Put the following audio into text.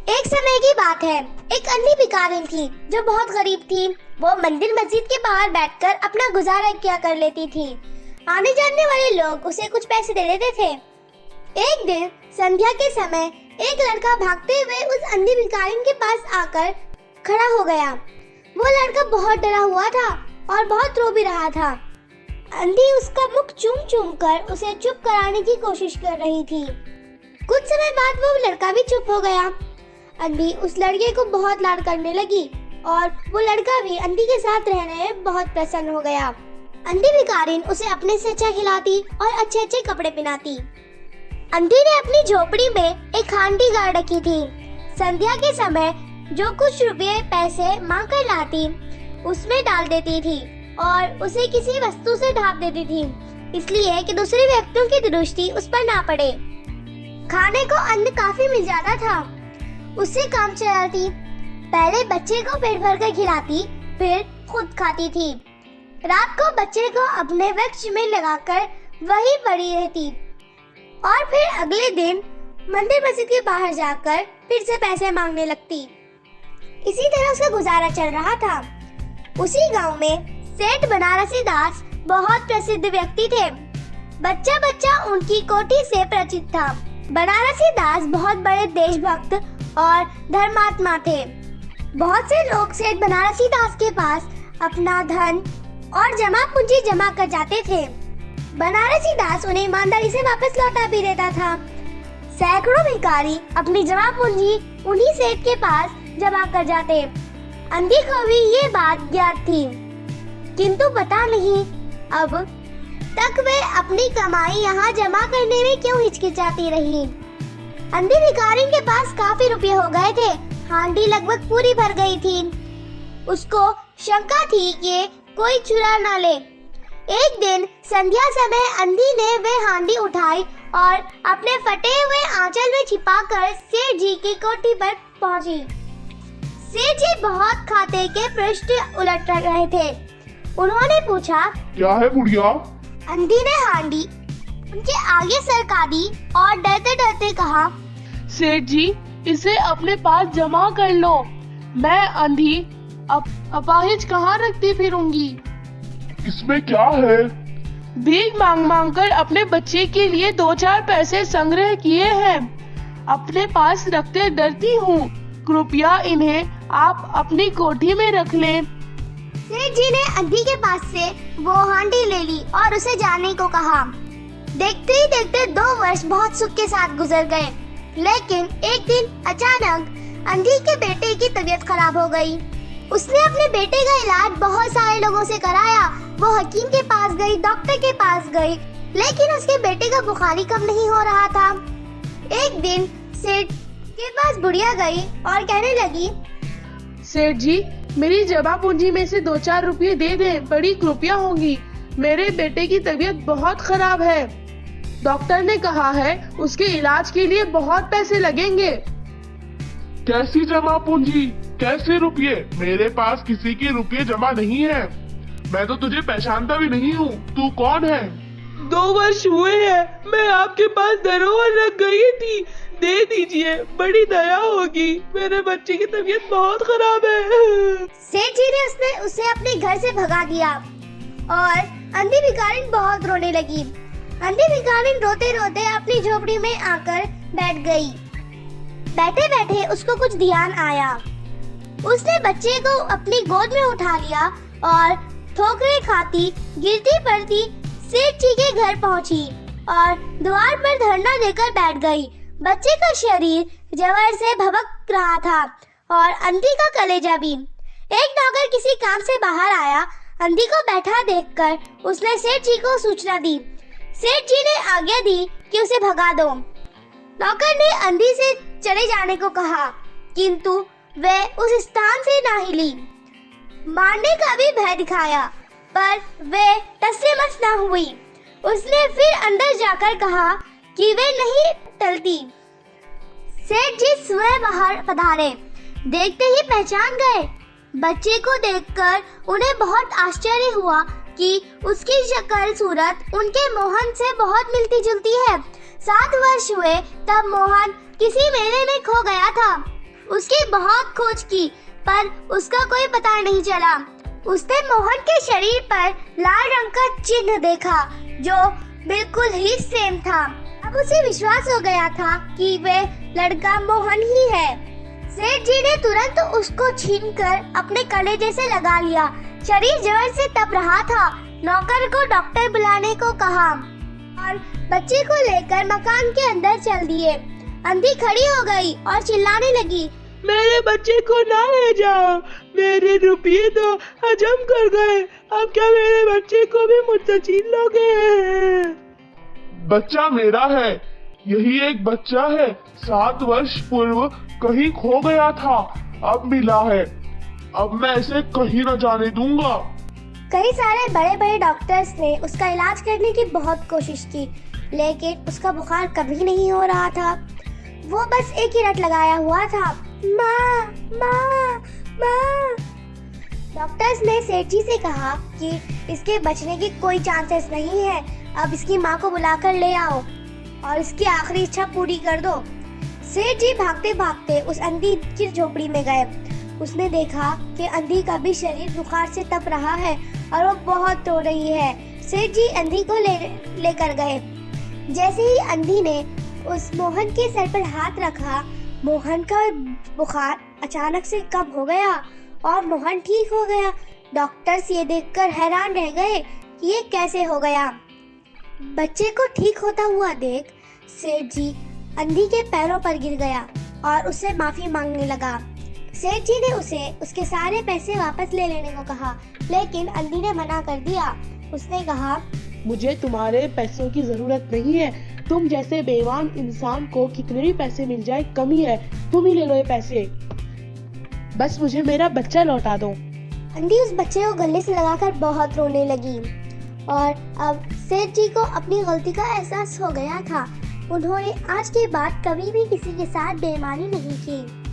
एक समय की बात है, एक अंधी भिखारिन थी जो बहुत गरीब थी। वो मंदिर मस्जिद के बाहर बैठकर अपना गुजारा किया कर लेती थी। आने जाने वाले लोग उसे कुछ पैसे दे देते थे। एक दिन संध्या के समय एक लड़का भागते हुए उस अंधी भिखारिन के पास आकर खड़ा हो गया। वो लड़का बहुत डरा हुआ था और बहुत रो भी रहा था। अंधी उसका मुख चूम चूम कर उसे चुप कराने की कोशिश कर रही थी। कुछ समय बाद वो लड़का भी चुप हो गया। अंधी उस लड़के को बहुत लाड करने लगी और वो लड़का भी अंधी के साथ रहने में बहुत प्रसन्न हो गया। अंधी भिखारिन उसे अपने से अच्छा खिलाती और अच्छे अच्छे कपड़े पहनाती। अंधी ने अपनी झोपड़ी में एक हांडी गाड़ रखी थी। संध्या के समय जो कुछ रुपए पैसे मांग कर लाती उसमें डाल देती थी और उसे किसी वस्तु से ढांप देती थी, इसलिए कि दूसरे व्यक्तियों की दृष्टि उस पर ना पड़े। खाने को अन्न काफी मिल जाता था, उससे काम चलाती। पहले बच्चे को पेट भर कर खिलाती, फिर खुद खाती थी। रात को बच्चे को अपने वृक्ष में लगाकर वहीं पड़ी रहती और फिर अगले दिन मंदिर मस्जिद के बाहर जाकर फिर से पैसे मांगने लगती। इसी तरह उसका गुजारा चल रहा था। उसी गांव में सेठ बनारसी दास बहुत प्रसिद्ध व्यक्ति थे। बच्चा बच्चा उनकी कोठी से परिचित था। बनारसी दास बहुत बड़े देशभक्त और धर्मात्मा थे। बहुत से लोग सेठ बनारसी दास के पास अपना धन और जमा पूंजी जमा कर जाते थे। बनारसी दास उन्हें ईमानदारी से वापस लौटा भी देता था। सैकड़ों भिखारी अपनी जमा पूंजी उन्हीं सेठ के पास जमा कर जाते। अंधी को भी ये बात ज्ञात थी, किंतु पता नहीं अब तक वे अपनी कमाई यहाँ जमा करने में क्यों हिचकिचाती रही। अंधी भिखारिन के पास काफी रुपए हो गए थे। हांडी लगभग पूरी भर गई थी। उसको शंका थी कि कोई चुरा ना ले। एक दिन संध्या समय अंधी ने वे हांडी उठाई और अपने फटे हुए आंचल में छिपाकर सेठ जी की कोठी पर पहुंची। सेठ जी बहुत खाते के पृष्ठ उलट रहे थे। उन्होंने पूछा, क्या है बुढ़िया? अंधी ने हांडी उनके आगे सरका दी और डरते डरते कहा, सेठ जी, इसे अपने पास जमा कर लो। मैं अंधी अपाहिज कहाँ रखती फिरूंगी। इसमें क्या है? भीख मांग मांग कर अपने बच्चे के लिए 2-4 पैसे संग्रह किए हैं, अपने पास रखते डरती हूँ। कृपया इन्हें आप अपनी कोठी में रख लें। सेठ जी ने अंधी के पास से वो हांडी ले ली और उसे जाने को कहा। देखते ही देखते 2 वर्ष बहुत सुख के साथ गुजर गए। लेकिन एक दिन अचानक अंधी के बेटे की तबीयत खराब हो गई। उसने अपने बेटे का इलाज बहुत सारे लोगों से कराया। वो हकीम के पास गई, डॉक्टर के पास गई, लेकिन उसके बेटे का बुखार ही कम नहीं हो रहा था। एक दिन सेठ के पास बुढ़िया गई और कहने लगी, सेठ जी, मेरी जमा पूंजी में से 2-4 रुपये दे दें, बड़ी कृपया होगी। मेरे बेटे की तबीयत बहुत खराब है। डॉक्टर ने कहा है उसके इलाज के लिए बहुत पैसे लगेंगे। कैसी जमा पूंजी, कैसे रुपये? मेरे पास किसी के रुपये जमा नहीं है। मैं तो तुझे पहचानता भी नहीं हूँ। तू कौन है? 2 वर्ष हुए हैं, मैं आपके पास धरोहर रख गई थी। दे दीजिए, बड़ी दया होगी। मेरे बच्चे की तबीयत बहुत खराब है। सेठ जी ने उसे अपने घर से भगा दिया और अंधी भिखारिन बहुत रोने लगी। अंधी भिखारिन रोते रोते अपनी झोपड़ी में आकर बैठ गई। बैठे बैठे उसको कुछ ध्यान आया। उसने बच्चे को अपनी गोद में उठा लिया और ठोकरें खाती गिरती पड़ती सेठ जी के घर पहुंची और द्वार पर धरना देकर बैठ गई। बच्चे का शरीर जवर से भभक रहा था और अंधी का कलेजा भी। एक नौकर किसी काम से बाहर आया। अंधी को बैठा देखकर उसने सेठ जी को सूचना दी। सेठ जी ने आज्ञा दी कि उसे भगा दो। नौकर ने अंधी से चले जाने को कहा, किंतु वह उस स्थान से ना हिली। मारने का भी भय दिखाया, पर वह तस्लीमस ना हुई। उसने फिर अंदर जाकर कहा कि वे नहीं टलती। सेठ जी स्वयं बाहर पधारे। देखते ही पहचान गए। बच्चे को देखकर उन्हें बहुत आश्चर्य हुआ कि उसकी शक्ल सूरत उनके मोहन से बहुत मिलती जुलती है। 7 वर्ष हुए तब मोहन किसी मेले में खो गया था। उसकी बहुत खोज की पर उसका कोई पता नहीं चला। उसने मोहन के शरीर पर लाल रंग का चिन्ह देखा जो बिल्कुल ही सेम था। अब उसे विश्वास हो गया था कि वे लड़का मोहन ही है। सेठ जी ने तुरंत उसको छीनकर अपने कलेजे से लगा लिया। शरीर जोर से तप रहा था। नौकर को डॉक्टर बुलाने को कहा और बच्चे को लेकर मकान के अंदर चल दिए। अंधी खड़ी हो गई और चिल्लाने लगी, मेरे बच्चे को ना ले जाओ, मेरे रुपये तो हजम कर गए, अब क्या मेरे बच्चे को भी मुझसे छीन लोगे? बच्चा मेरा है, यही एक बच्चा है। 7 वर्ष पूर्व कहीं खो गया था, अब मिला है। अब मैं इसे कहीं न जाने दूंगा। कई सारे बड़े बड़े डॉक्टर्स ने उसका इलाज करने की बहुत कोशिश की, लेकिन उसका बुखार कभी नहीं हो रहा था। वो बस एक ही रट लगाया हुआ था, माँ माँ माँ। डॉक्टर्स ने सेठ जी से कहा कि इसके बचने की कोई चांसेस नहीं है, अब इसकी माँ को बुलाकर ले आओ और इसकी आखिरी इच्छा पूरी कर दो। सेठ जी भागते भागते उस अंधी की झोपड़ी में गए। उसने देखा कि अंधी का भी शरीर बुखार से तप रहा है और वो बहुत रो रही है। सेठ जी अंधी को लेकर गए। जैसे ही अंधी ने उस मोहन के सर पर हाथ रखा, मोहन का बुखार अचानक से कम हो गया और मोहन ठीक हो गया। डॉक्टर्स ये देखकर हैरान रह गए कि ये कैसे हो गया। बच्चे को ठीक होता हुआ देख सेठ जी अंधी के पैरों पर गिर गया और उससे माफी मांगने लगा। सेठ जी ने उसे उसके सारे पैसे वापस ले लेने को कहा, लेकिन अंधी ने मना कर दिया। उसने कहा, मुझे तुम्हारे पैसों की जरूरत नहीं है। तुम जैसे बेईमान इंसान को कितने भी पैसे मिल जाए कमी है, तुम ही ले लो ये पैसे। बस मुझे मेरा बच्चा लौटा दो। अंधी उस बच्चे को गले से लगाकर बहुत रोने लगी और अब सेठ जी को अपनी गलती का एहसास हो गया था। उन्होंने आज के बाद कभी भी किसी के साथ बेईमानी नहीं की।